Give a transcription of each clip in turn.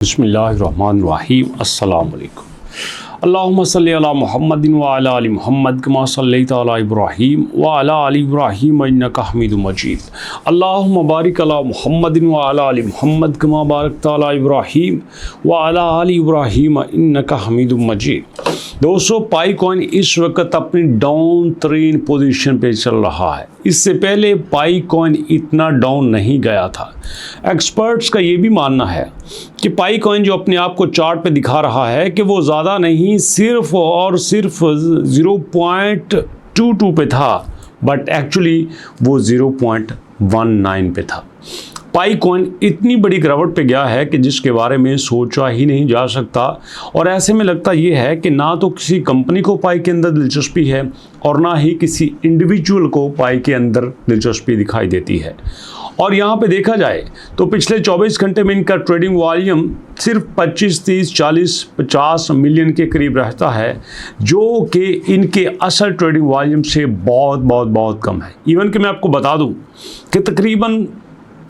बिस्मिल्लाहिर्रहमानिर्रहीम अस्सलामु अलैकुम। अल्लाहुम्मा सल्लि अला मुहम्मदिन व अला आलि मुहम्मद कमा सल्लैता अला इब्राहीम व अला आलि इब्राहीम इन्नका हमीदुम मजीद। अल्लाहुम्मा बारिक अला मुहम्मदिन व अला आलि मुहम्मद कमा बारकता अला इब्राहीम व अला आलि इब्राहीम इन्नका हमीदुम मजीद। दोस्तों, पाई कॉइन इस वक्त अपनी डाउन तरीन पोजीशन पे चल रहा है। इससे पहले पाई कॉइन इतना डाउन नहीं गया था। एक्सपर्ट्स का ये भी मानना है कि पाई कॉइन जो अपने आप को चार्ट पे दिखा रहा है कि वो ज़्यादा नहीं, सिर्फ और सिर्फ 0.22 पे था, बट एक्चुअली वो 0.19 पे था। पाई कॉइन इतनी बड़ी गिरावट पे गया है कि जिसके बारे में सोचा ही नहीं जा सकता। और ऐसे में लगता ये है कि ना तो किसी कंपनी को पाई के अंदर दिलचस्पी है और ना ही किसी इंडिविजुअल को पाई के अंदर दिलचस्पी दिखाई देती है। और यहाँ पे देखा जाए तो पिछले 24 घंटे में इनका ट्रेडिंग वॉल्यूम सिर्फ 25, 30, 40, 50 मिलियन के करीब रहता है, जो कि इनके असल ट्रेडिंग वॉल्यूम से बहुत कम है। इवन कि मैं आपको बता दूँ कि तकरीबन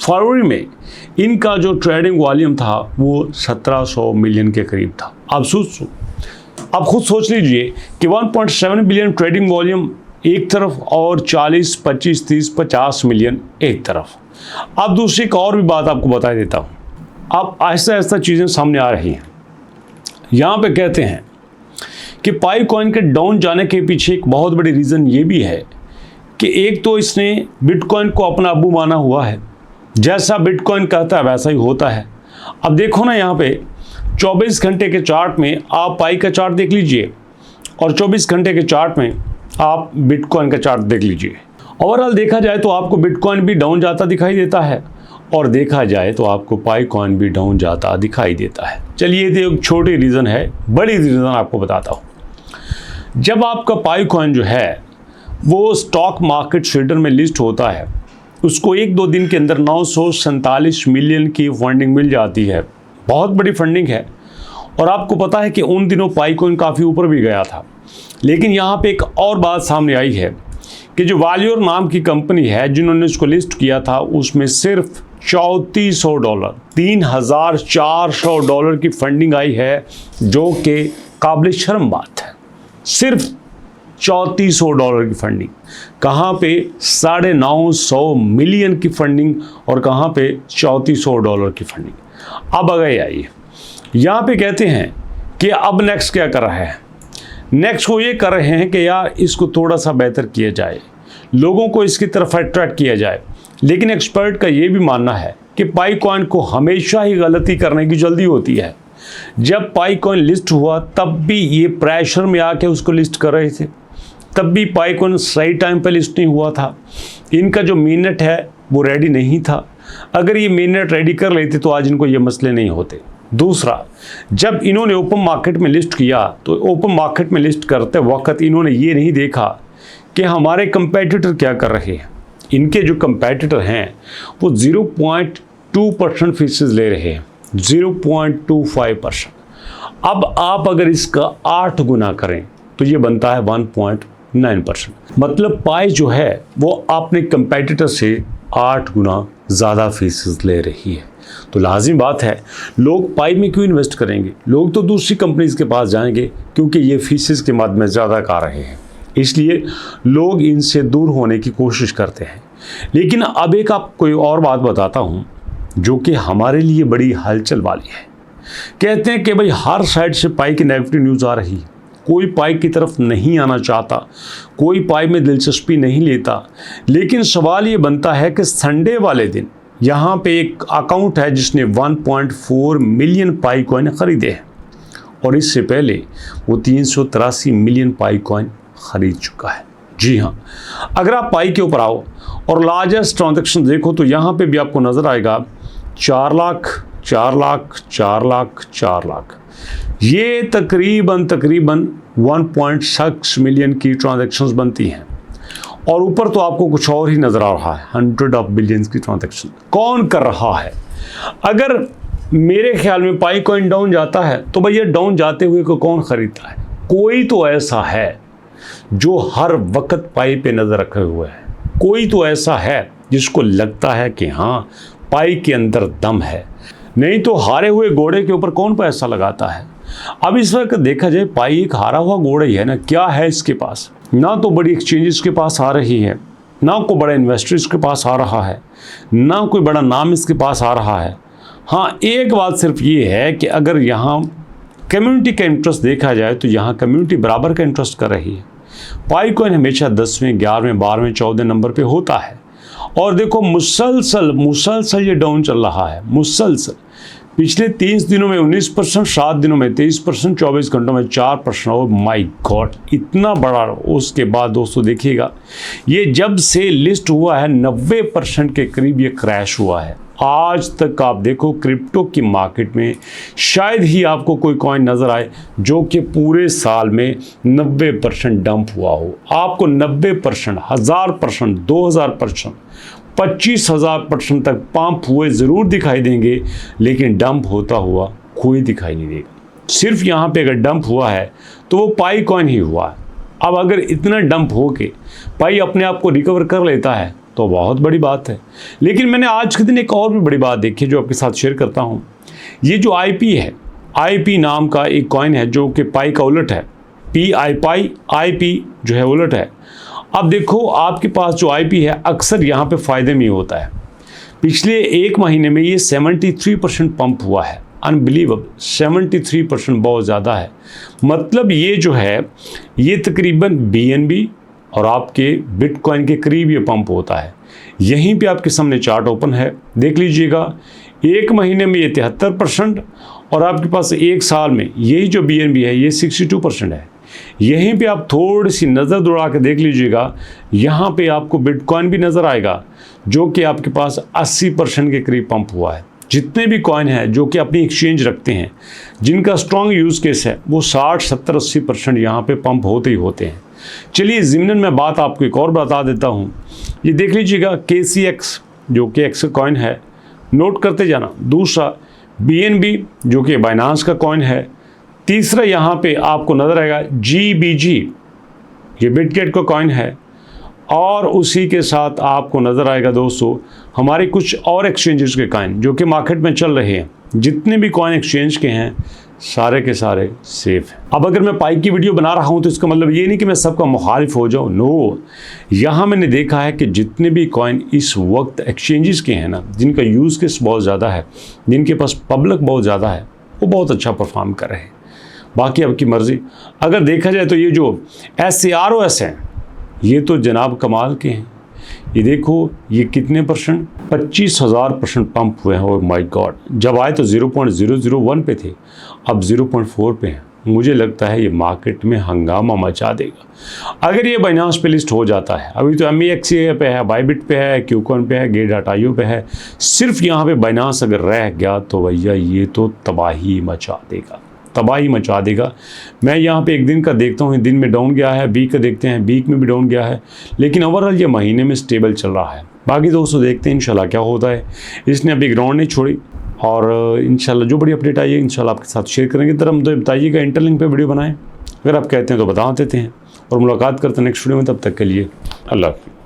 फरवरी में इनका जो ट्रेडिंग वॉल्यूम था वो 1700 मिलियन के करीब था। आप खुद सोच लीजिए कि 1.7 बिलियन ट्रेडिंग वॉल्यूम एक तरफ और 40, 25, 30, 50 मिलियन एक तरफ। अब दूसरी एक और भी बात आपको बता देता हूँ। अब आहिस्ता चीज़ें सामने आ रही हैं। यहाँ पे कहते हैं कि पाई कॉइन के डाउन जाने के पीछे एक बहुत बड़ी रीज़न ये भी है कि एक तो इसने बिटकॉइन को अपना अब्बू माना हुआ है। जैसा बिटकॉइन कहता है वैसा ही होता है। अब देखो ना, यहाँ पे 24 घंटे के चार्ट में आप पाई का चार्ट देख लीजिए और 24 घंटे के चार्ट में आप बिटकॉइन का चार्ट देख लीजिए। ओवरऑल देखा जाए तो आपको बिटकॉइन भी डाउन जाता दिखाई देता है और देखा जाए तो आपको पाई कॉइन भी डाउन जाता दिखाई देता है। चलिए, ये एक छोटी रीज़न है, बड़ी रीज़न आपको बताता हूँ। जब आपका पाई कॉइन जो है वो स्टॉक मार्केट शेडर में लिस्ट होता है, उसको 1-2 दिन के अंदर 947 मिलियन की फंडिंग मिल जाती है। बहुत बड़ी फंडिंग है। और आपको पता है कि उन दिनों पाई कॉइन काफ़ी ऊपर भी गया था। लेकिन यहाँ पे एक और बात सामने आई है कि जो वैल्यूर नाम की कंपनी है जिन्होंने इसको लिस्ट किया था, उसमें सिर्फ $3400, $3400 की फंडिंग आई है, जो कि काबिल शर्म बात है। सिर्फ $3400 की फंडिंग। कहाँ पे 950 मिलियन की फंडिंग और कहाँ पे $3400 की फंडिंग। अब आगे आइए, यहाँ पे कहते हैं कि अब नेक्स्ट क्या कर रहा है। नेक्स्ट वो ये कर रहे हैं कि यार इसको थोड़ा सा बेहतर किया जाए, लोगों को इसकी तरफ अट्रैक्ट किया जाए। लेकिन एक्सपर्ट का ये भी मानना है कि पाई कॉइन को हमेशा ही गलती करने की जल्दी होती है। जब पाई कॉइन लिस्ट हुआ तब भी ये प्रेशर में आके उसको लिस्ट कर रहे थे, तब भी पाई कॉइन सही टाइम पर लिस्ट नहीं हुआ था। इनका जो मिनट है वो रेडी नहीं था। अगर ये मिनट रेडी कर लेते तो आज इनको ये मसले नहीं होते। दूसरा, जब इन्होंने ओपन मार्केट में लिस्ट किया तो ओपन मार्केट में लिस्ट करते वक्त इन्होंने ये नहीं देखा कि हमारे कंपेटिटर क्या कर रहे हैं। इनके जो कंपेटिटर हैं वो 0.2% फीसेस ले रहे हैं, 0.25%। अब आप अगर इसका 8 गुना करें तो ये बनता है 1.9%। मतलब पाई जो है वो अपने कंपेटिटर से 8 गुना ज़्यादा फीसेस ले रही है। तो लाजिम बात है, लोग पाई में क्यों इन्वेस्ट करेंगे? लोग तो दूसरी कंपनीज के पास जाएंगे क्योंकि ये फीसेस के मद में ज़्यादा खा रहे हैं, इसलिए लोग इनसे दूर होने की कोशिश करते हैं। लेकिन अब एक आप कोई और बात बताता हूँ जो कि हमारे लिए बड़ी हलचल वाली है। कहते हैं कि भाई हर साइड से पाई की नेगेटिव न्यूज़ आ रही है, कोई पाई की तरफ नहीं आना चाहता, कोई पाई में दिलचस्पी नहीं लेता। लेकिन सवाल ये बनता है कि संडे वाले दिन यहाँ पे एक अकाउंट है जिसने 1.4 मिलियन पाई कॉइन खरीदे हैं और इससे पहले वो 383 मिलियन पाई कॉइन खरीद चुका है। जी हाँ, अगर आप पाई के ऊपर आओ और लार्जेस्ट ट्रांजैक्शन देखो तो यहाँ पे भी आपको नज़र आएगा 4 लाख, 4 लाख, 4 लाख, 4 लाख। ये तकरीबन 1.6 मिलियन की ट्रांजैक्शंस बनती हैं। और ऊपर तो आपको कुछ और ही नज़र आ रहा है, 100 बिलियंस की ट्रांजैक्शन। कौन कर रहा है? अगर मेरे ख्याल में पाई कॉइन डाउन जाता है तो भैया डाउन जाते हुए को कौन ख़रीदता है? कोई तो ऐसा है जो हर वक्त पाई पे नज़र रखे हुए है। कोई तो ऐसा है जिसको लगता है कि हाँ पाई के अंदर दम है। नहीं तो हारे हुए घोड़े के ऊपर कौन पैसा लगाता है। अब इस वक्त देखा जाए पाई एक हारा हुआ घोड़ा ही है ना, क्या है इसके पास, ना तो बड़ी एक्सचेंजेस के पास आ रही है, ना कोई बड़ा इन्वेस्टर इसके पास आ रहा है, ना कोई बड़ा नाम इसके पास आ रहा है। हाँ, एक बात सिर्फ ये है कि अगर यहाँ कम्युनिटी का इंटरेस्ट देखा जाए तो यहाँ कम्युनिटी बराबर का इंटरेस्ट कर रही है। पाई कॉइन हमेशा 10वें 11वें 12वें 14 नंबर पे होता है और देखो मुसलसल ये डाउन चल रहा है, मुसलसल पिछले 30 दिनों में 19%, 7 दिनों में 23%, 24 घंटों में 4%। ओ माय गॉड, इतना बड़ा। उसके बाद दोस्तों देखिएगा, ये जब से लिस्ट हुआ है 90% के करीब ये क्रैश हुआ है। आज तक आप देखो क्रिप्टो की मार्केट में शायद ही आपको कोई कॉइन नज़र आए जो कि पूरे साल में 90% डंप हुआ हो। आपको 90%, 1000%, 2000%, 25,000% तक पंप हुए ज़रूर दिखाई देंगे, लेकिन डंप होता हुआ कोई दिखाई नहीं देगा। सिर्फ यहाँ पे अगर डंप हुआ है तो वो पाई कॉइन ही हुआ है। अब अगर इतना डंप हो के पाई अपने आप को रिकवर कर लेता है तो बहुत बड़ी बात है। लेकिन मैंने आज के दिन एक और भी बड़ी बात देखी जो आपके साथ शेयर करता हूँ। ये जो आईपी है, आईपी नाम का एक कॉइन है जो कि पाई का उलट है। आईपी जो है उलट है। अब देखो आपके पास जो आईपी है अक्सर यहाँ पे फ़ायदे में होता है। पिछले एक महीने में ये 73% पंप हुआ है। अनबिलीवेबल, 73% बहुत ज़्यादा है। मतलब ये जो है ये तकरीबन BNB और आपके बिटकॉइन के करीब ये पंप होता है। यहीं पे आपके सामने चार्ट ओपन है, देख लीजिएगा। एक महीने में ये 73% और आपके पास एक साल में यही जो BNB है ये 62% है। यहीं पे आप थोड़ी सी नज़र दौड़ा के देख लीजिएगा, यहाँ पे आपको बिटकॉइन भी नज़र आएगा जो कि आपके पास 80% के करीब पंप हुआ है। जितने भी कॉइन हैं जो कि अपनी एक्सचेंज रखते हैं, जिनका स्ट्रॉन्ग यूज़ केस है, वो 60, 70, 80% यहाँ पे पंप होते ही होते हैं। चलिए ज़िमनन में बात आपको एक और बता देता हूँ। ये देख लीजिएगा KCX जो कि एक्स कॉइन है, नोट करते जाना। दूसरा BNB जो कि बाइनांस का कॉइन है। तीसरा यहाँ पे आपको नज़र आएगा GBG, ये बिटगेट का कॉइन है। और उसी के साथ आपको नज़र आएगा दोस्तों हमारे कुछ और एक्सचेंजेस के कॉइन जो कि मार्केट में चल रहे हैं। जितने भी कॉइन एक्सचेंज के हैं सारे के सारे सेफ हैं। अब अगर मैं पाई की वीडियो बना रहा हूं तो इसका मतलब ये नहीं कि मैं सबका मुखालिफ हो जाऊं, नो। यहाँ मैंने देखा है कि जितने भी कॉइन इस वक्त एक्सचेंजेस के हैं ना, जिनका यूज़ केस बहुत ज़्यादा है, जिनके पास पब्लिक बहुत ज़्यादा है, वो बहुत अच्छा परफॉर्म कर रहे हैं। बाकी आपकी मर्ज़ी। अगर देखा जाए तो ये जो SAROS हैं ये तो जनाब कमाल के हैं। ये देखो ये कितने %, 25,000% पंप हुए हैं। ओह माय गॉड, जब आए तो 0.001 पे थे, अब 0.4 पे हैं। मुझे लगता है ये मार्केट में हंगामा मचा देगा अगर ये बाइनांस पे लिस्ट हो जाता है। अभी तो MEX पे है, बाइबिट पे है, क्यूकॉइन पे है, Gate.io पे है। सिर्फ यहाँ पे बाइनांस अगर रह गया तो भैया ये तो तबाही मचा देगा, तबाही मचा देगा। मैं यहाँ पे एक दिन का देखता हूँ, दिन में डाउन गया है, वीक का देखते हैं, वीक में भी डाउन गया है, लेकिन ओवरऑल ये महीने में स्टेबल चल रहा है। बाकी दोस्तों देखते हैं इंशाल्लाह क्या होता है। इसने अभी ग्राउंड नहीं छोड़ी और इंशाल्लाह जो बड़ी अपडेट आई है इंशाल्लाह आपके साथ शेयर करेंगे। तरह मुझे बताइएगा इंटरलिंक पे वीडियो बनाएं, अगर आप कहते हैं तो बता देते हैं और मुलाकात करते हैं नेक्स्ट वीडियो में। तब तक के लिए अल्लाह हाफ़िज़।